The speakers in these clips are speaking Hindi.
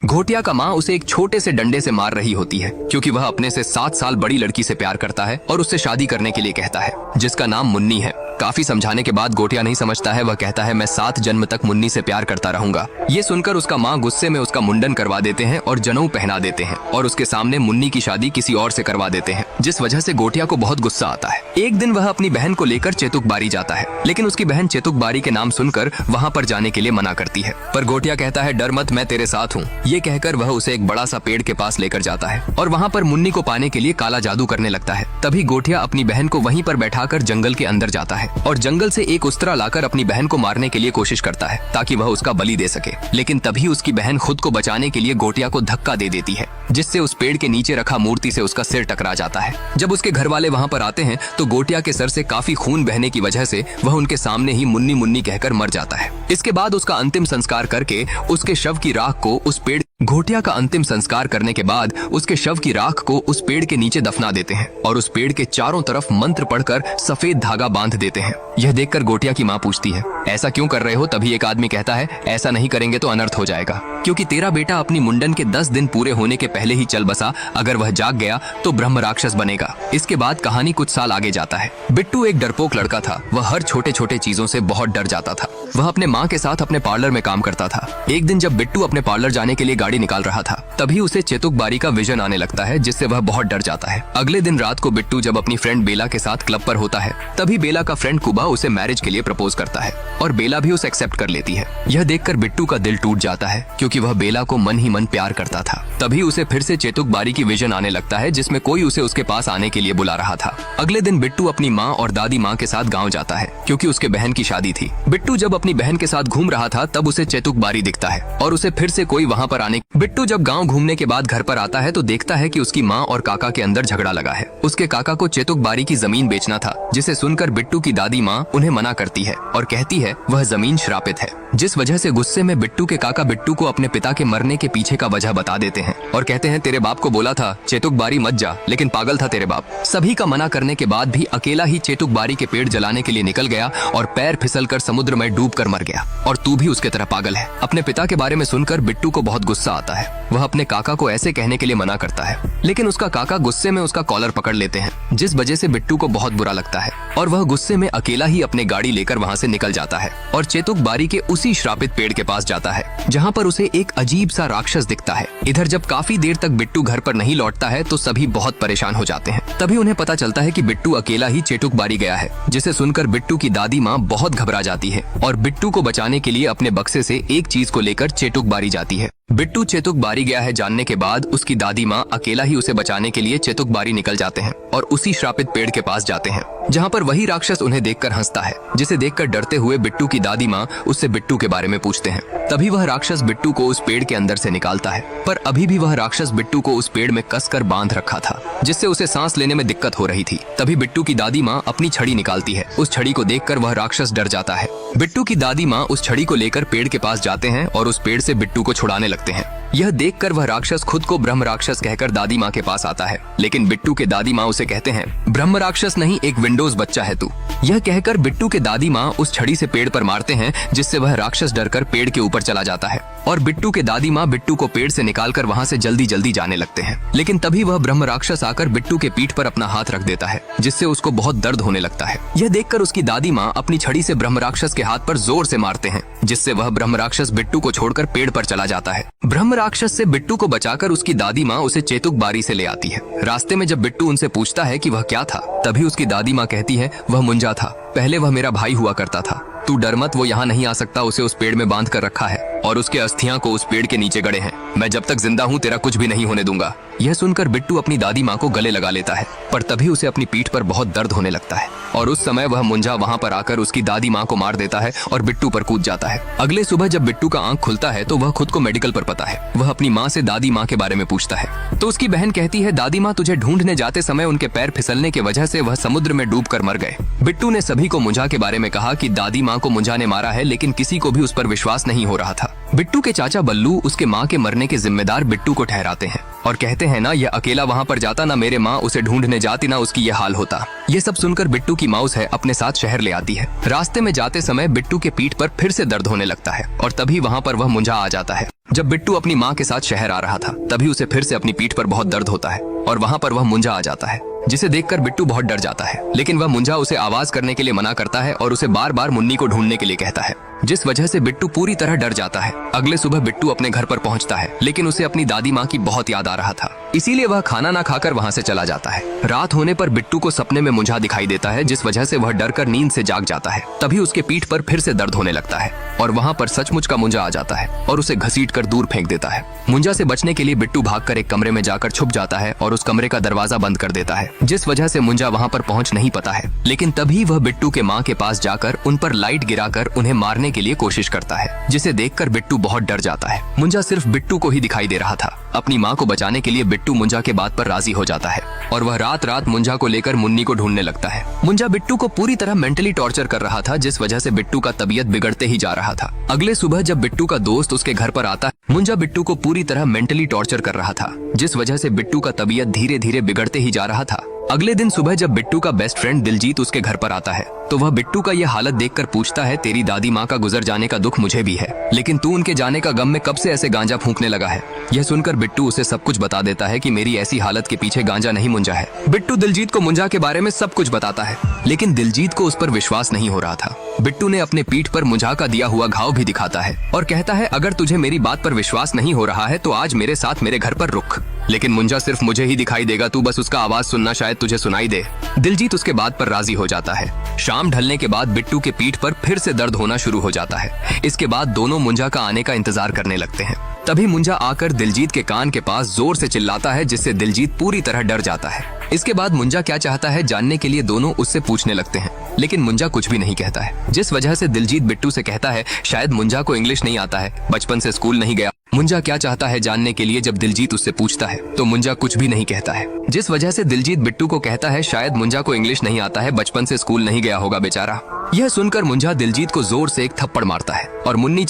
घोटिया का माँ उसे एक छोटे से डंडे से मार रही होती है क्योंकि वह अपने से 7 साल बड़ी लड़की से प्यार करता है और उससे शादी करने के लिए कहता है, जिसका नाम मुन्नी है। काफी समझाने के बाद घोटिया नहीं समझता है। वह कहता है, मैं 7 जन्म तक मुन्नी से प्यार करता रहूंगा। ये सुनकर उसका माँ गुस्से में उसका मुंडन करवा देते हैं और जनेऊ पहना देते हैं और उसके सामने मुन्नी की शादी किसी और से करवा देते हैं, जिस वजह से घोटिया को बहुत गुस्सा आता है। एक दिन वह अपनी बहन को लेकर चेतुक बारी जाता है, लेकिन उसकी बहन चेतुक बारी के नाम सुनकर वहाँ पर जाने के लिए मना करती है। पर घोटिया कहता है, डर मत, मैं तेरे साथ हूँ। ये कहकर वह उसे एक बड़ा सा पेड़ के पास लेकर जाता है और वहाँ पर मुन्नी को पाने के लिए काला जादू करने लगता है। तभी घोटिया अपनी बहन को वहीं पर बैठाकर जंगल के अंदर जाता है और जंगल से एक उस्तरा लाकर अपनी बहन को मारने के लिए कोशिश करता है ताकि वह उसका बलि दे सके। लेकिन तभी उसकी बहन खुद को बचाने के लिए घोटिया को धक्का दे देती है, जिससे उस पेड़ के नीचे रखा मूर्ति से उसका सिर टकरा जाता है। जब उसके घर वाले वहाँ पर आते हैं तो घोटिया के सर से काफी खून बहने की वजह से वह उनके सामने ही मुन्नी मुन्नी कहकर मर जाता है। इसके बाद उसका अंतिम संस्कार करके उसके शव की राख को उस पेड़ घोटिया का अंतिम संस्कार करने के बाद उसके शव की राख को उस पेड़ के नीचे दफना देते हैं और उस पेड़ के चारों तरफ मंत्र पढ़कर सफेद धागा बांध देते हैं। यह देखकर घोटिया की माँ पूछती है, ऐसा क्यों कर रहे हो? तभी एक आदमी कहता है, ऐसा नहीं करेंगे तो अनर्थ हो जाएगा, क्योंकि तेरा बेटा अपनी मुंडन के 10 दिन पूरे होने के पहले ही चल बसा। अगर वह जाग गया तो ब्रह्म राक्षस बनेगा। इसके बाद कहानी कुछ साल आगे जाता है। बिट्टू एक डरपोक लड़का था। वह हर छोटे छोटे चीजों से बहुत डर जाता था। वह अपने माँ के साथ अपने पार्लर में काम करता था। एक दिन जब बिट्टू अपने पार्लर जाने के लिए गाड़ी निकाल रहा था, तभी उसे चेतुक बारी का विजन आने लगता है, जिससे वह बहुत डर जाता है। अगले दिन रात को बिट्टू जब अपनी फ्रेंड बेला के साथ क्लब पर होता है, तभी बेला का फ्रेंड कुबा उसे मैरिज के लिए प्रपोज करता है और बेला भी उसे एक्सेप्ट कर लेती है। यह देखकर बिट्टू का दिल टूट जाता है क्योंकि वह बेला को मन ही मन प्यार करता था। तभी उसे फिर से चेतुक बारी की विजन आने लगता है, जिसमें कोई उसे उसके पास आने के लिए बुला रहा था। अगले दिन बिट्टू अपनी माँ और दादी माँ के साथ गाँव जाता है क्योंकि उसके बहन की शादी थी। बिट्टू जब अपनी बहन के साथ घूम रहा था तब उसे चेतुक बारी दिखता है और उसे फिर से कोई वहाँ पर आने। बिट्टू जब गाँव घूमने के बाद घर पर आता है तो देखता है कि उसकी माँ और काका के अंदर झगड़ा लगा है। उसके काका को चेतुक बारी की जमीन बेचना था, जिसे सुनकर बिट्टू की दादी माँ उन्हें मना करती है और कहती है वह जमीन श्रापित है, जिस वजह से गुस्से में बिट्टू के काका बिट्टू को अपने पिता के मरने के पीछे का वजह बता देते हैं और कहते हैं, तेरे बाप को बोला था चेतुक बारी मत जा, लेकिन पागल था तेरे बाप। सभी का मना करने के बाद भी अकेला ही चेतुक बारी के पेड़ जलाने के लिए निकल गया और पैर फिसलकर समुद्र में डूबकर मर गया। और तू भी उसके तरह पागल है। अपने पिता के बारे में सुनकर बिट्टू को बहुत गुस्सा आता है। वह अपने काका को ऐसे कहने के लिए मना करता है, लेकिन उसका काका गुस्से में उसका कॉलर पकड़ लेते हैं, जिस वजह से बिट्टू को बहुत बुरा लगता है और वह गुस्से में अकेला ही अपने गाड़ी लेकर वहाँ से निकल जाता है और चेतुक बारी के उसी श्रापित पेड़ के पास जाता है, जहाँ पर उसे एक अजीब सा राक्षस दिखता है। इधर जब काफी देर तक बिट्टू घर पर नहीं लौटता है तो सभी बहुत परेशान हो जाते हैं। तभी उन्हें पता चलता है कि बिट्टू अकेला ही चेतुक बारी गया है, जिसे सुनकर बिट्टू की दादी माँ बहुत घबरा जाती है और बिट्टू को बचाने के लिए अपने बक्से से एक चीज को लेकर चेतुक बारी जाती है। बिट्टू चेतुक बारी गया है जानने के बाद उसकी दादी माँ अकेला ही उसे बचाने के लिए चेतुक बारी निकल जाते हैं और उसी श्रापित पेड़ के पास जाते हैं, जहाँ पर वही राक्षस उन्हें देखकर हंसता है, जिसे देखकर डरते हुए बिट्टू की दादी माँ उससे बिट्टू के बारे में पूछते हैं। तभी वह राक्षस बिट्टू को उस पेड़ के अंदर से निकालता है, पर अभी भी वह राक्षस बिट्टू को उस पेड़ में कसकर बांध रखा था, जिससे उसे सांस लेने में दिक्कत हो रही थी। तभी बिट्टू की दादी माँ अपनी छड़ी निकालती है। उस छड़ी को देखकर वह राक्षस डर जाता है। बिट्टू की दादी माँ उस छड़ी को लेकर पेड़ के पास जाते हैं और उस पेड़ से बिट्टू को छुड़ाने लगते हैं। यह देखकर वह राक्षस खुद को ब्रह्म राक्षस कहकर दादी माँ के पास आता है, लेकिन बिट्टू के दादी माँ उसे कहते हैं, ब्रह्म राक्षस नहीं, एक विंडोज बच्चा है तू। यह कहकर बिट्टू के दादी माँ उस छड़ी से पेड़ पर मारते हैं, जिससे वह राक्षस डरकर पेड़ के ऊपर चला जाता है और बिट्टू के दादी माँ बिट्टू को पेड़ से निकालकर वहाँ से जल्दी जल्दी जाने लगते हैं। लेकिन तभी वह ब्रह्म राक्षस आकर बिट्टू के पीठ पर अपना हाथ रख देता है, जिससे उसको बहुत दर्द होने लगता है। यह देखकर उसकी दादी माँ अपनी छड़ी से ब्रह्म राक्षस के हाथ पर जोर से मारते हैं, जिससे वह ब्रह्म राक्षस बिट्टू को छोड़कर पेड़ पर चला जाता है। ब्रह्म राक्षस से बिट्टू को बचाकर उसकी दादी माँ उसे चेतुक बारी से ले आती है। रास्ते में जब बिट्टू उनसे पूछता है कि वह क्या था, तभी उसकी दादी माँ कहती है, वह मुंजा था, पहले वह मेरा भाई हुआ करता था, तू डर मत, वो यहाँ नहीं आ सकता, उसे उस पेड़ में बांध कर रखा है और उसके अस्थियां को उस पेड़ के नीचे गड़े हैं। मैं जब तक जिंदा हूँ तेरा कुछ भी नहीं होने दूंगा। यह सुनकर बिट्टू अपनी दादी माँ को गले लगा लेता है, पर तभी उसे अपनी पीठ पर बहुत दर्द होने लगता है और उस समय वह मुंजा वहाँ पर आकर उसकी दादी माँ को मार देता है और बिट्टू पर कूद जाता है। अगले सुबह जब बिट्टू का आंख खुलता है तो वह खुद को मेडिकल पर पता है। वह अपनी माँ से दादी माँ के बारे में पूछता है तो उसकी बहन कहती है, दादी माँ तुझे ढूंढने जाते समय उनके पैर फिसलने की वजह से वह समुद्र में डूब कर मर गए। बिट्टू ने सभी को मुंजा के बारे में कहा कि दादी माँ को मुंजा ने मारा है, लेकिन किसी को भी उस पर विश्वास नहीं हो रहा था। बिट्टू के चाचा बल्लू उसके माँ के मरने के जिम्मेदार बिट्टू को ठहराते हैं और कहते हैं, ना यह अकेला वहाँ पर जाता, ना मेरे माँ उसे ढूंढने जाती, ना उसकी यह हाल होता। ये सब सुनकर बिट्टू की माउस है अपने साथ शहर ले आती है। रास्ते में जाते समय बिट्टू के पीठ पर फिर से दर्द होने लगता है और तभी वहाँ पर वह मुंजा आ जाता है। जब बिट्टू अपनी माँ के साथ शहर आ रहा था तभी उसे फिर से अपनी पीठ पर बहुत दर्द होता है और वहाँ पर वह मुंजा आ जाता है, जिसे देखकर बिट्टू बहुत डर जाता है। लेकिन वह मुंजा उसे आवाज करने के लिए मना करता है और उसे बार बार मुन्नी को ढूंढने के लिए कहता है, जिस वजह से बिट्टू पूरी तरह डर जाता है। अगले सुबह बिट्टू अपने घर पर पहुंचता है, लेकिन उसे अपनी दादी माँ की बहुत याद आ रहा था, इसीलिए वह खाना ना खाकर वहाँ से चला जाता है। रात होने पर बिट्टू को सपने में मुंजा दिखाई देता है, जिस वजह से वह डरकर नींद से जाग जाता है। तभी उसके पीठ पर फिर से दर्द होने लगता है और वहाँ पर सचमुच का मुंजा आ जाता है और उसे घसीटकर दूर फेंक देता है। मुंजा से बचने के लिए बिट्टू भागकर एक कमरे में जाकर छुप जाता है और उस कमरे का दरवाजा बंद कर देता है, जिस वजह से मुंजा वहाँ पर पहुँच नहीं पाता है। लेकिन तभी वह बिट्टू के माँ के पास जाकर उन पर लाइट गिराकर उन्हें मारने के लिए कोशिश करता है, जिसे देखकर बिट्टू बहुत डर जाता है। मुंजा सिर्फ बिट्टू को ही दिखाई दे रहा था। अपनी माँ को बचाने के लिए बिट्टू मुंजा के बात पर राजी हो जाता है और वह रात रात मुंजा को लेकर मुन्नी को ढूंढने लगता है। मुंजा बिट्टू को पूरी तरह मेंटली टॉर्चर कर रहा था, जिस वजह से बिट्टू का तबीयत बिगड़ते ही जा रहा था। अगले सुबह जब बिट्टू का दोस्त उसके घर पर आता है, मुंजा बिट्टू को पूरी तरह मेंटली टॉर्चर कर रहा था, जिस वजह से बिट्टू का तबीयत धीरे धीरे बिगड़ते ही जा रहा था। अगले दिन सुबह जब बिट्टू का बेस्ट फ्रेंड दिलजीत उसके घर पर आता है तो वह बिट्टू का यह हालत देखकर पूछता है, तेरी दादी माँ का गुजर जाने का दुख मुझे भी है, लेकिन तू उनके जाने का गम में कब से ऐसे गांजा फूंकने लगा है। यह सुनकर बिट्टू उसे सब कुछ बता देता है कि मेरी ऐसी हालत के पीछे गांजा नहीं मुंजा है। बिट्टू दिलजीत को मुंजा के बारे में सब कुछ बताता है, लेकिन दिलजीत को उस पर विश्वास नहीं हो रहा था। बिट्टू ने अपने पीठ पर मुंजा का दिया हुआ घाव भी दिखाता है और कहता है, अगर तुझे मेरी बात पर विश्वास नहीं हो रहा है तो आज मेरे साथ मेरे घर पर रुक, लेकिन मुंजा सिर्फ मुझे ही दिखाई देगा, तू बस उसका आवाज सुनना, शायद तुझे सुनाई दे। दिलजीत उसके बात पर राजी हो जाता है। शाम ढलने के बाद बिट्टू के पीठ पर फिर से दर्द होना शुरू हो जाता है। इसके बाद दोनों मुंजा का आने का इंतजार करने लगते हैं। तभी मुंजा आकर दिलजीत के कान के पास जोर से चिल्लाता है, जिससे दिलजीत पूरी तरह डर जाता है। इसके बाद मुंजा क्या चाहता है जानने के लिए दोनों उससे पूछने लगते हैं, लेकिन मुंजा कुछ भी नहीं कहता है, जिस वजह से दिलजीत बिट्टू से कहता है, शायद मुंजा को इंग्लिश नहीं आता है, बचपन से स्कूल नहीं गया। मुंजा क्या चाहता है जानने के लिए जब दिलजीत उससे पूछता है तो मुंजा कुछ भी नहीं कहता है, जिस वजह से दिलजीत बिट्टू को कहता है, शायद मुंजा को इंग्लिश नहीं आता है, बचपन से स्कूल नहीं गया होगा बेचारा। यह सुनकर मुंजा दिलजीत को जोर से एक थप्पड़ मारता है और मुन्नी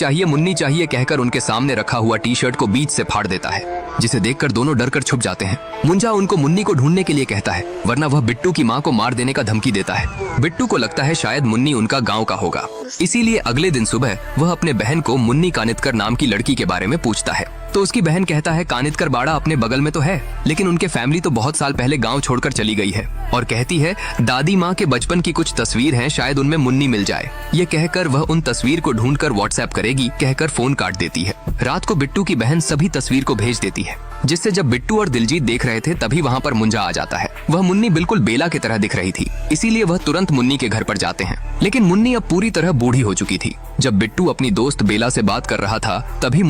चाहिए कहकर उनके सामने रखा हुआ टी शर्ट को बीच से फाड़ देता है, जिसे देखकर दोनों डरकर छुप जाते हैं। मुंजा उनको मुन्नी को ढूंढने के लिए कहता है, वरना वह बिट्टू की माँ को मार देने का धमकी देता है। बिट्टू को लगता है शायद मुन्नी उनका गाँव का होगा, इसीलिए अगले दिन सुबह वह अपने बहन को मुन्नी कानितकर नाम की लड़की के बारे में पूछता है, तो उसकी बहन कहता है, कानितकर बाड़ा अपने बगल में तो है, लेकिन उनके फैमिली तो बहुत साल पहले गांव छोड़कर चली गई है, और कहती है दादी माँ के बचपन की कुछ तस्वीर हैं, शायद उनमें मुन्नी मिल जाए। ये कहकर वह उन तस्वीर को ढूंढकर व्हाट्सएप करेगी कहकर फोन काट देती है। रात को बिट्टू की बहन सभी तस्वीर को भेज देती है, जिससे जब बिट्टू और दिलजीत देख रहे थे तभी वहाँ पर मुंजा आ जाता है। वह मुन्नी बिल्कुल बेला की तरह दिख रही थी, इसीलिए वह तुरंत मुन्नी के घर पर जाते हैं, लेकिन मुन्नी अब पूरी तरह बूढ़ी हो चुकी थी। जब बिट्टू अपनी दोस्त बेला से बात कर रहा था तभी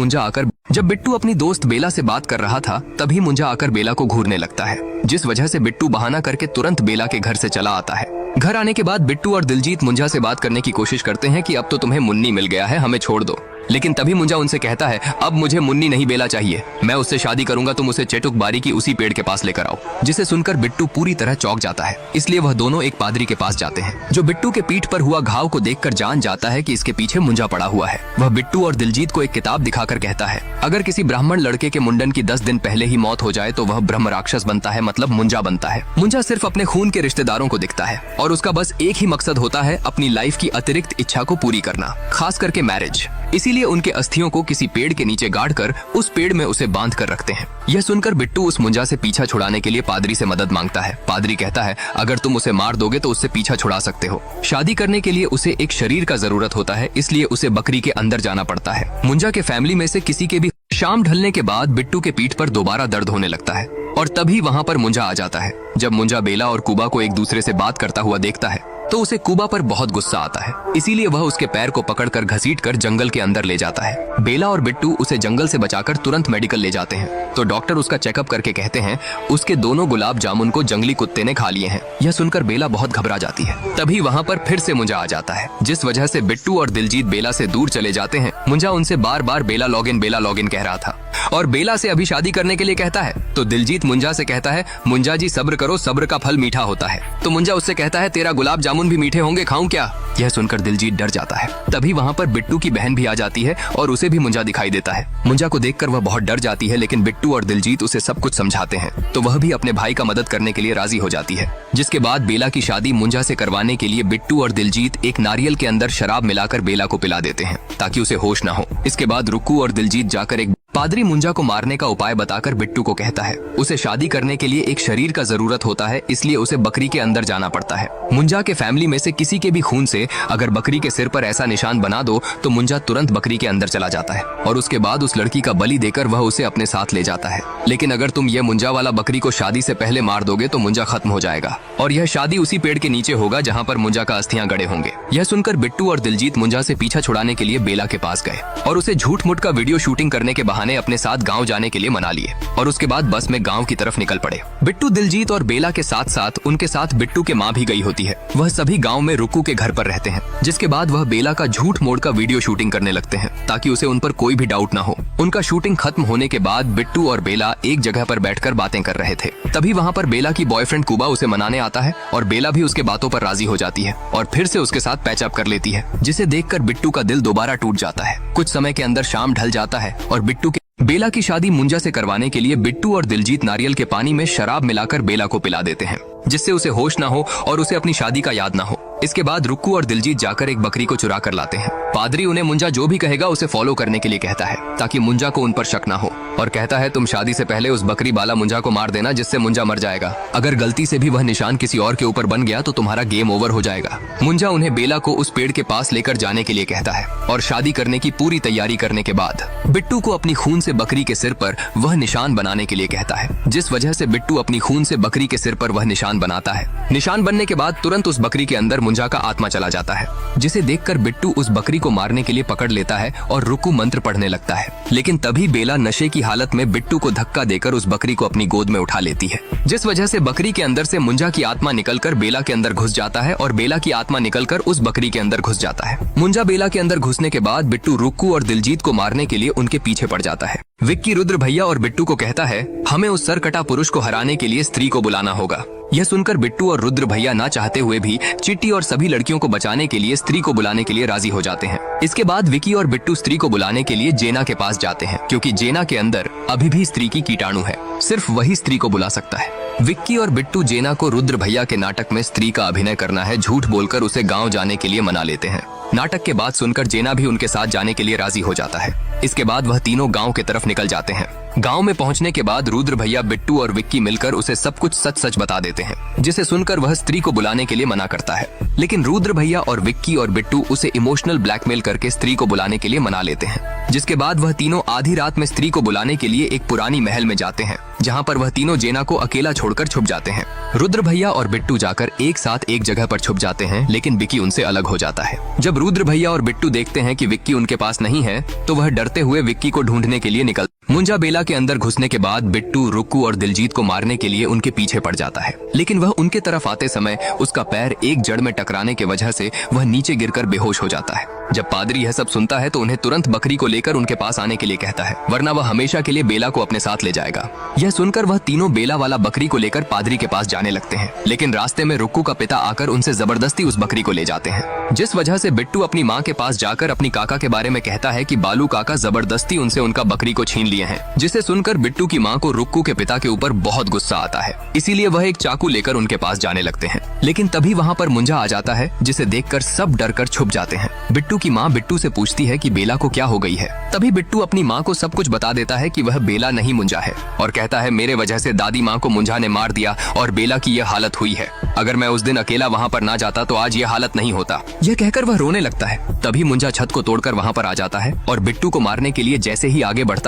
मुंजा आकर बेला को घूरने लगता है, जिस वजह से बिट्टू बहाना करके तुरंत बेला के घर से चला आता है। घर आने के बाद बिट्टू और दिलजीत मुंजा से बात करने की कोशिश करते हैं कि अब तो तुम्हें मुन्नी मिल गया है, हमें छोड़ दो। लेकिन तभी मुंजा उनसे कहता है, अब मुझे मुन्नी नहीं बेला चाहिए, मैं उससे शादी करूंगा, तुम उसे चेटुक बारी की उसी पेड़ के पास लेकर आओ। जिसे सुनकर बिट्टू पूरी तरह चौंक जाता है, इसलिए वह दोनों एक पादरी के पास जाते हैं, जो बिट्टू के पीठ पर हुआ घाव को देखकर जान जाता है कि इसके पीछे मुंजा पड़ा हुआ है। वह बिट्टू और दिलजीत को एक किताब दिखाकर कहता है, अगर किसी ब्राह्मण लड़के के मुंडन की 10 दिन पहले ही मौत हो जाए तो वह ब्रह्म राक्षस बनता है, मतलब मुंजा बनता है। मुंजा सिर्फ अपने खून के रिश्तेदारों को दिखता है और उसका बस एक ही मकसद होता है, अपनी लाइफ की अतिरिक्त इच्छा को पूरी करना, खास करके मैरिज। इसीलिए उनके अस्थियों को किसी पेड़ के नीचे गाड़कर उस पेड़ में उसे बांध कर रखते हैं। यह सुनकर बिट्टू उस मुंजा से पीछा छुड़ाने के लिए पादरी से मदद मांगता है। पादरी कहता है, अगर तुम उसे मार दोगे तो उससे पीछा छुड़ा सकते हो। शादी करने के लिए उसे एक शरीर का जरूरत होता है, इसलिए उसे बकरी के अंदर जाना पड़ता है। मुंजा के फैमिली में से किसी के भी शाम ढलने के बाद बिट्टू के पीठ पर दोबारा दर्द होने लगता है और तभी वहाँ पर मुंजा आ जाता है। जब मुंजा बेला और कुबा को एक दूसरे से बात करता हुआ देखता है तो उसे कुबा पर बहुत गुस्सा आता है, इसीलिए वह उसके पैर को पकड़कर घसीटकर जंगल के अंदर ले जाता है। बेला और बिट्टू उसे जंगल से बचाकर तुरंत मेडिकल ले जाते हैं, तो डॉक्टर उसका चेकअप करके कहते हैं उसके दोनों गुलाब जामुन को जंगली कुत्ते ने खा लिए हैं। यह सुनकर बेला बहुत घबरा जाती है। तभी वहाँ पर फिर से मुंजा आ जाता है, जिस वजह से बिट्टू और दिलजीत बेला से दूर चले जाते हैं। मुंजा उनसे बार बार बेला लॉगिन कह रहा था और बेला से अभी शादी करने के लिए कहता है, तो दिलजीत मुंजा से कहता है, मुंजा जी सब्र करो, सब्र का फल मीठा होता है। तो मुंजा उससे कहता है, तेरा गुलाब जामुन भी मीठे होंगे, खाऊं क्या? यह सुनकर दिलजीत डर जाता है। तभी वहाँ पर बिट्टू की बहन भी आ जाती है और उसे भी मुंजा दिखाई देता है। मुंजा को देखकर वह बहुत डर जाती है, लेकिन बिट्टू और दिलजीत उसे सब कुछ समझाते हैं, तो वह भी अपने भाई का मदद करने के लिए राजी हो जाती है। जिसके बाद बेला की शादी मुंजा से करवाने के लिए बिट्टू और दिलजीत एक नारियल के अंदर शराब मिलाकर बेला को पिला देते हैं ताकि उसे होश न हो। इसके बाद रुक्कू और दिलजीत जाकर एक पादरी मुंजा को मारने का उपाय बताकर बिट्टू को कहता है उसे शादी करने के लिए एक शरीर का जरूरत होता है, इसलिए उसे बकरी के अंदर जाना पड़ता है। मुंजा के फैमिली में से किसी के भी खून से अगर बकरी के सिर पर ऐसा निशान बना दो तो मुंजा तुरंत बकरी के अंदर चला जाता है और उसके बाद उस लड़की का बलि देकर वह उसे अपने साथ ले जाता है। लेकिन अगर तुम ये मुंजा वाला बकरी को शादी से पहले मार दोगे तो मुंजा खत्म हो जाएगा और यह शादी उसी पेड़ के नीचे होगा जहाँ पर मुंजा का अस्थियां गड़े होंगे। यह सुनकर बिट्टू और दिलजीत मुंजा से पीछा छुड़ाने के लिए बेला के पास गए और उसे झूठ मूठ का वीडियो शूटिंग करने के बहाने अपने साथ गाँव जाने के लिए मना लिए और उसके बाद बस में गाँव की तरफ निकल पड़े। बिट्टू, दिलजीत और बेला के साथ साथ उनके साथ बिट्टू के माँ भी गई होती है। वह सभी गाँव में रुक्कू के घर पर रहते हैं, जिसके बाद वह बेला का झूठ मोड़ का वीडियो शूटिंग करने लगते हैं ताकि उसे उन पर कोई भी डाउट न हो। उनका शूटिंग खत्म होने के बाद बिट्टू और बेला एक जगह पर बैठकर बातें कर रहे थे। तभी वहाँ पर बेला की बॉयफ्रेंड कुबा उसे मनाने आता है और बेला भी उसके बातों पर राजी हो जाती है और फिर से उसके साथ पैचअप कर लेती है, जिसे देखकर बिट्टू का दिल दोबारा टूट जाता है। कुछ समय के अंदर शाम ढल जाता है और बिट्टू के बेला की शादी मुंजा से करवाने के लिए बिट्टू और दिलजीत नारियल के पानी में शराब मिलाकर बेला को पिला देते हैं, जिससे उसे होश ना हो और उसे अपनी शादी का याद ना हो। इसके बाद रुक्कू और दिलजीत जाकर एक बकरी को चुरा कर लाते हैं। पादरी उन्हें मुंजा जो भी कहेगा उसे फॉलो करने के लिए कहता है ताकि मुंजा को उन पर शक ना हो और कहता है तुम शादी से पहले उस बकरी वाला मुंजा को मार देना, जिससे मुंजा मर जाएगा। अगर गलती से भी वह निशान किसी और के ऊपर बन गया तो तुम्हारा गेम ओवर हो जाएगा। मुंजा उन्हें बेला को उस पेड़ के पास लेकर जाने के लिए कहता है और शादी करने की पूरी तैयारी करने के बाद बिट्टू को अपनी खून से बकरी के सिर पर वह निशान बनाने के लिए कहता है, जिस वजह से बिट्टू अपनी खून से बकरी के सिर पर वह निशान बनाता है। निशान बनने के बाद तुरंत उस बकरी के अंदर मुंजा का आत्मा चला जाता है, जिसे देखकर बिट्टू उस बकरी को मारने के लिए पकड़ लेता है और रुक्कू मंत्र पढ़ने लगता है। लेकिन तभी बेला नशे की हालत में बिट्टू को धक्का देकर उस बकरी को अपनी गोद में उठा लेती है, जिस वजह से बकरी के अंदर से मुंजा की आत्मा निकलकर बेला के अंदर घुस जाता है और बेला की आत्मा निकलकर उस बकरी के अंदर घुस जाता है। मुंजा बेला के अंदर घुसने के बाद बिट्टू रुक्कू और दिलजीत को मारने के लिए उनके पीछे पड़ जाता है। विक्की रुद्र भैया और बिट्टू को कहता है हमें उस सरकटा पुरुष को हराने के लिए स्त्री को बुलाना होगा। यह सुनकर बिट्टू और रुद्र भैया ना चाहते हुए भी चिट्टी और सभी लड़कियों को बचाने के लिए स्त्री को बुलाने के लिए राजी हो जाते हैं। इसके बाद विक्की और बिट्टू स्त्री को बुलाने के लिए जेना के पास जाते हैं, क्योंकि जेना के अंदर अभी भी स्त्री की कीटाणु है, सिर्फ वही स्त्री को बुला सकता है। विक्की और बिट्टू जेना को रुद्र भैया के नाटक में स्त्री का अभिनय करना है झूठ बोलकर उसे गाँव जाने के लिए मना लेते हैं। नाटक के बाद सुनकर जेना भी उनके साथ जाने के लिए राजी हो जाता है। इसके बाद वह तीनों गांव की तरफ निकल जाते हैं। गांव में पहुंचने के बाद रुद्र भैया, बिट्टू और विक्की मिलकर उसे सब कुछ सच सच बता देते हैं, जिसे सुनकर वह स्त्री को बुलाने के लिए मना करता है। लेकिन रुद्र भैया और विक्की और बिट्टू उसे इमोशनल ब्लैकमेल करके स्त्री को बुलाने के लिए मना लेते हैं, जिसके बाद वह तीनों आधी रात में स्त्री को बुलाने के लिए एक पुरानी महल में जाते हैं, जहाँ पर वह तीनों जेना को अकेला छोड़कर छुप जाते हैं। रुद्र भैया और बिट्टू जाकर एक साथ एक जगह पर छुप जाते हैं, लेकिन विक्की उनसे अलग हो जाता है। जब रुद्र भैया और बिट्टू देखते हैं कि विक्की उनके पास नहीं है तो वह डरते हुए विक्की को ढूंढने के लिए निकल। मुंजा बेला के अंदर घुसने के बाद बिट्टू, रुक्कू और दिलजीत को मारने के लिए उनके पीछे पड़ जाता है, लेकिन वह उनके तरफ आते समय उसका पैर एक जड़ में टकराने की वजह से वह नीचे गिरकर बेहोश हो जाता है। जब पादरी यह सब सुनता है तो उन्हें तुरंत बकरी को लेकर उनके पास आने के लिए कहता है, वरना वह हमेशा के लिए बेला को अपने साथ ले जाएगा। यह सुनकर वह तीनों बेला वाला बकरी को लेकर पादरी के पास जाने लगते हैं, लेकिन रास्ते में रुक्कू का पिता आकर उनसे जबरदस्ती उस बकरी को ले जाते हैं, जिस वजह से बिट्टू अपनी माँ के पास जाकर अपनी काका के बारे में कहता है कि बालू काका जबरदस्ती उनसे उनका बकरी को छीन लिए हैं, जिसे सुनकर बिट्टू की माँ को रुक्कू के पिता के ऊपर बहुत गुस्सा आता है। इसीलिए वह एक चाकू लेकर उनके पास जाने लगते हैं, लेकिन तभी वहाँ पर मुंजा आ जाता है, जिसे देखकर सब डरकर छुप जाते हैं। बिट्टू की माँ बिट्टू से पूछती है कि बेला को क्या हो गई है। तभी बिट्टू अपनी माँ को सब कुछ बता देता है कि वह बेला नहीं मुंजा है, और कहता है मेरे वजह से दादी माँ को मुंजा ने मार दिया और बेला की यह हालत हुई है। अगर मैं उस दिन अकेला वहाँ पर ना जाता तो आज ये हालत नहीं होता। यह कहकर वह रोने लगता है। तभी मुंजा छत को तोड़कर वहाँ पर आ जाता है और बिट्टू को मारने के लिए जैसे ही आगे बढ़ता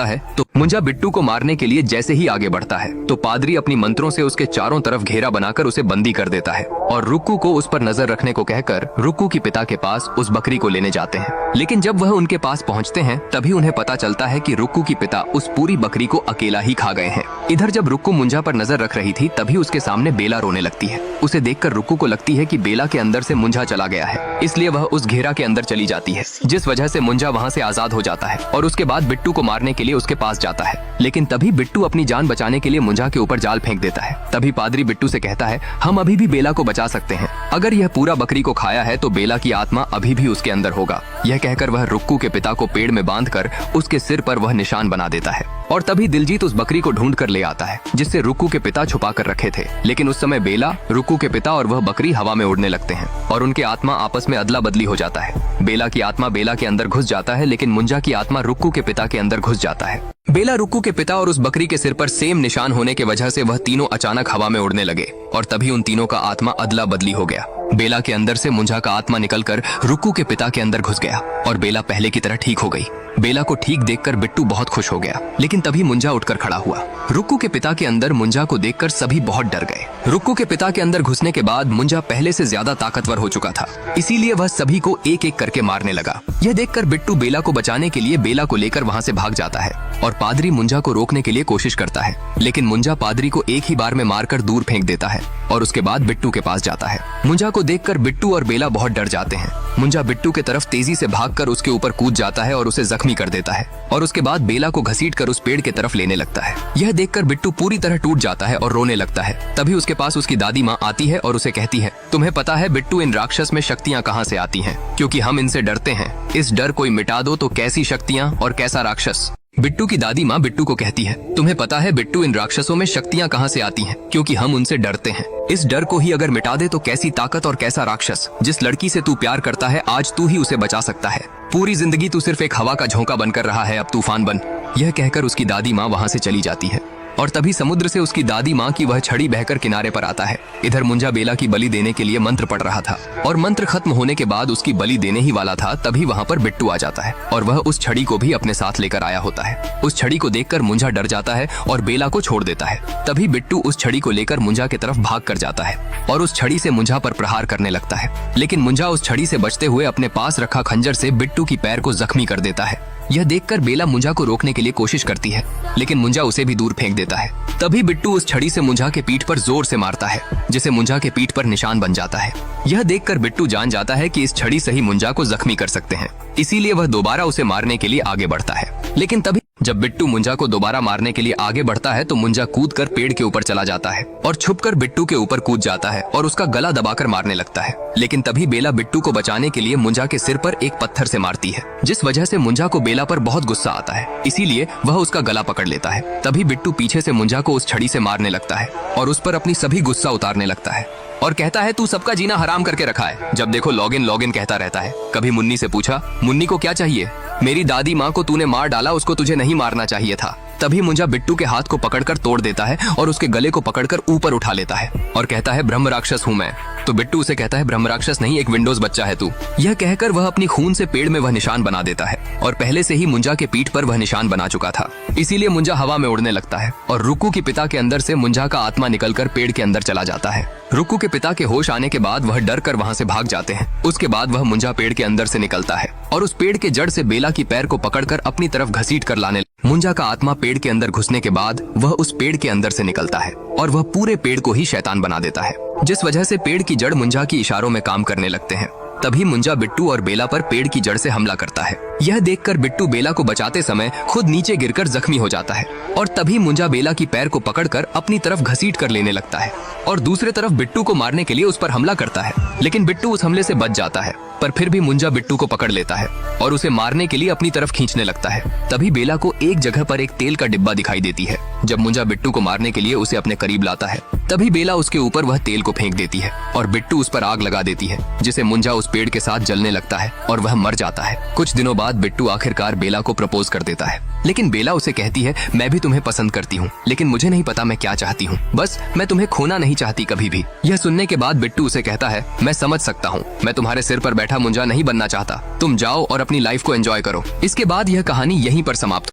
है तो पादरी अपनी मंत्रों से उसके चारों तरफ घेरा बनाकर उसे बंदी कर देता है और रुक्कू को उस पर नजर रखने को कहकर रुक्कू की पिता के पास उस बकरी को लेने जाते हैं। लेकिन जब वह उनके पास पहुंचते हैं तभी उन्हें पता चलता है कि रुक्कू की पिता उस पूरी बकरी को अकेला ही खा गए हैं। इधर जब रुक्कू मुंजा पर नजर रख रही थी तभी उसके सामने बेला रोने लगती है। उसे देखकर रुक्कू को लगती है कि बेला के अंदर से मुंजा चला गया है, इसलिए वह उस घेरा के अंदर चली जाती है, जिस वजह से मुंजा वहाँ से आजाद हो जाता है और उसके बाद बिट्टू को मारने के लिए उसके पास जाता है। लेकिन तभी बिट्टू अपनी जान बचाने के लिए मुंजा के ऊपर जाल फेंक देता है। तभी पादरी बिट्टू से कहता है हम अभी भी बेला को बचा सकते हैं, अगर यह पूरा बकरी को खाया है तो बेला की आत्मा अभी भी उसके अंदर होगा। यह कहकर वह रुक्कू के पिता को पेड़ में बांधकर उसके सिर पर वह निशान बना देता है। और तभी दिलजीत उस बकरी को ढूंढ कर ले आता है जिससे रुक्कू के पिता छुपा कर रखे थे। लेकिन उस समय बेला, रुक्कू के पिता और वह बकरी हवा में उड़ने लगते हैं और उनके आत्मा आपस में अदला बदली हो जाता है। बेला की आत्मा बेला के अंदर घुस जाता है, लेकिन मुंजा की आत्मा रुक्कू के पिता के अंदर घुस जाता है। बेला, रुक्कू के पिता और उस बकरी के सिर पर सेम निशान होने की वजह से वह तीनों अचानक हवा में उड़ने लगे और तभी उन तीनों का आत्मा अदला बदली हो गया। बेला के अंदर से मुंजा का आत्मा निकलकर रुक्कू के पिता के अंदर घुस गया और बेला पहले की तरह ठीक हो गई। बेला को ठीक देखकर बिट्टू बहुत खुश हो गया, लेकिन तभी मुंजा उठकर खड़ा हुआ। रुक्कू के पिता के अंदर मुंजा को देखकर सभी बहुत डर गए। रुक्कू के पिता के अंदर घुसने के बाद मुंजा पहले से ज्यादा ताकतवर हो चुका था, इसीलिए वह सभी को एक एक करके मारने लगा। यह देखकर बिट्टू बेला को बचाने के लिए बेला को लेकर वहाँ से भाग जाता है और पादरी मुंजा को रोकने के लिए कोशिश करता है, लेकिन मुंजा पादरी को एक ही बार में मारकर दूर फेंक देता है और उसके बाद बिट्टू के पास जाता है। मुंजा को देखकर बिट्टू और बेला बहुत डर जाते हैं। मुंजा बिट्टू के तरफ तेजी से भागकर उसके ऊपर कूद जाता है और उसे जख्मी कर देता है और उसके बाद बेला को घसीटकर उस पेड़ के तरफ लेने लगता है। यह देखकर बिट्टू पूरी तरह टूट जाता है और रोने लगता है। तभी उसके पास उसकी दादी माँ आती है और उसे कहती है, तुम्हें पता है बिट्टू, इन राक्षस में शक्तियाँ कहाँ से आती हैं? क्योंकि हम इनसे डरते हैं। इस डर को मिटा दो तो कैसी शक्तियाँ और कैसा राक्षस। बिट्टू की दादी माँ बिट्टू को कहती है, तुम्हें पता है बिट्टू, इन राक्षसों में शक्तियाँ कहाँ से आती हैं? क्योंकि हम उनसे डरते हैं। इस डर को ही अगर मिटा दे तो कैसी ताकत और कैसा राक्षस। जिस लड़की से तू प्यार करता है आज तू ही उसे बचा सकता है। पूरी जिंदगी तू सिर्फ एक हवा का झोंका बनकर रहा है, अब तूफान बन। यह कहकर उसकी दादी माँ वहाँ से चली जाती है और तभी समुद्र से उसकी दादी माँ की वह छड़ी बहकर किनारे पर आता है। इधर मुंजा बेला की बलि देने के लिए मंत्र पढ़ रहा था और मंत्र खत्म होने के बाद उसकी बलि देने ही वाला था, तभी वहाँ पर बिट्टू आ जाता है और वह उस छड़ी को भी अपने साथ लेकर आया होता है। उस छड़ी को देखकर मुंजा डर जाता है और बेला को छोड़ देता है। तभी बिट्टू उस छड़ी को लेकर मुंजा की तरफ भाग कर जाता है और उस छड़ी से मुंजा पर प्रहार करने लगता है, लेकिन मुंजा उस छड़ी से बचते हुए अपने पास रखा खंजर से बिट्टू की पैर को जख्मी कर देता है। यह देखकर बेला मुंजा को रोकने के लिए कोशिश करती है, लेकिन मुंजा उसे भी दूर फेंक देता है। तभी बिट्टू उस छड़ी से मुंजा के पीठ पर जोर से मारता है, जिसे मुंजा के पीठ पर निशान बन जाता है। यह देखकर बिट्टू जान जाता है कि इस छड़ी से ही मुंजा को जख्मी कर सकते हैं, इसीलिए वह दोबारा उसे मारने के लिए आगे बढ़ता है। लेकिन तभी जब बिट्टू मुंजा को दोबारा मारने के लिए आगे बढ़ता है तो मुंजा कूदकर पेड़ के ऊपर चला जाता है और छुपकर बिट्टू के ऊपर कूद जाता है और उसका गला दबाकर मारने लगता है। लेकिन तभी बेला बिट्टू को बचाने के लिए मुंजा के सिर पर एक पत्थर से मारती है, जिस वजह से मुंजा को बेला पर बहुत गुस्सा आता है, इसीलिए वह उसका गला पकड़ लेता है। तभी बिट्टू पीछे से मुंजा को उस छड़ी से मारने लगता है और उस पर अपनी सभी गुस्सा उतारने लगता है और कहता है, तू सबका जीना हराम करके रखा है। जब देखो लॉगिन कहता रहता है। कभी मुन्नी से पूछा, मुन्नी को क्या चाहिए? मेरी दादी माँ को तूने मार डाला, उसको तुझे नहीं मारना चाहिए था। तभी मुंजा बिट्टू के हाथ को पकड़कर तोड़ देता है और उसके गले को पकड़कर ऊपर उठा लेता है और कहता है, ब्रह्म राक्षस हूँ मैं। तो बिट्टू उसे कहता है, ब्रह्म राक्षस नहीं, एक विंडोज बच्चा है तू। यह कहकर वह अपनी खून से पेड़ में वह निशान बना देता है और पहले से ही मुंजा के पीठ पर वह निशान बना चुका था, इसीलिए मुंजा हवा में उड़ने लगता है और रुक्कू के पिता के अंदर से मुंजा का आत्मा निकलकर पेड़ के अंदर चला जाता है। रुक्कू के पिता के होश आने के बाद वह डर कर वहाँ से भाग जाते हैं। उसके बाद वह मुंजा पेड़ के अंदर से निकलता है और उस पेड़ के जड़ से बेला की पैर को पकड़कर अपनी तरफ घसीट कर लाने। मुंजा का आत्मा पेड़ के अंदर घुसने के बाद वह उस पेड़ के अंदर से निकलता है और वह पूरे पेड़ को ही शैतान बना देता है, जिस वजह से पेड़ की जड़ मुंजा की इशारों में काम करने लगते हैं। तभी मुंजा बिट्टू और बेला पर पेड़ की जड़ से हमला करता है। यह देखकर बिट्टू बेला को बचाते समय खुद नीचे गिरकर जख्मी हो जाता है और तभी मुंजा बेला की पैर को पकड़कर अपनी तरफ घसीट कर लेने लगता है और दूसरे तरफ बिट्टू को मारने के लिए उस पर हमला करता है, लेकिन बिट्टू उस हमले से बच जाता है। पर फिर भी मुंजा बिट्टू को पकड़ लेता है और उसे मारने के लिए अपनी तरफ खींचने लगता है। तभी बेला को एक जगह पर एक तेल का डिब्बा दिखाई देती है। जब मुंजा बिट्टू को मारने के लिए उसे अपने करीब लाता है, तभी बेला उसके ऊपर वह तेल को फेंक देती है और बिट्टू उस पर आग लगा देती है, जिसे मुंजा उस पेड़ के साथ जलने लगता है और वह मर जाता है। कुछ दिनों बाद बिट्टू आखिरकार बेला को प्रपोज कर देता है, लेकिन बेला उसे कहती है, मैं भी तुम्हें पसंद करती हूँ, लेकिन मुझे नहीं पता मैं क्या चाहती हूँ, बस मैं तुम्हें खोना नहीं चाहती कभी भी। यह सुनने के बाद बिट्टू उसे कहता है, मैं समझ सकता हूँ, मैं तुम्हारे सिर पर बैठा मुंजा नहीं बनना चाहता, तुम जाओ और अपनी लाइफ को एंजॉय करो। इसके बाद यह कहानी यहीं पर समाप्त।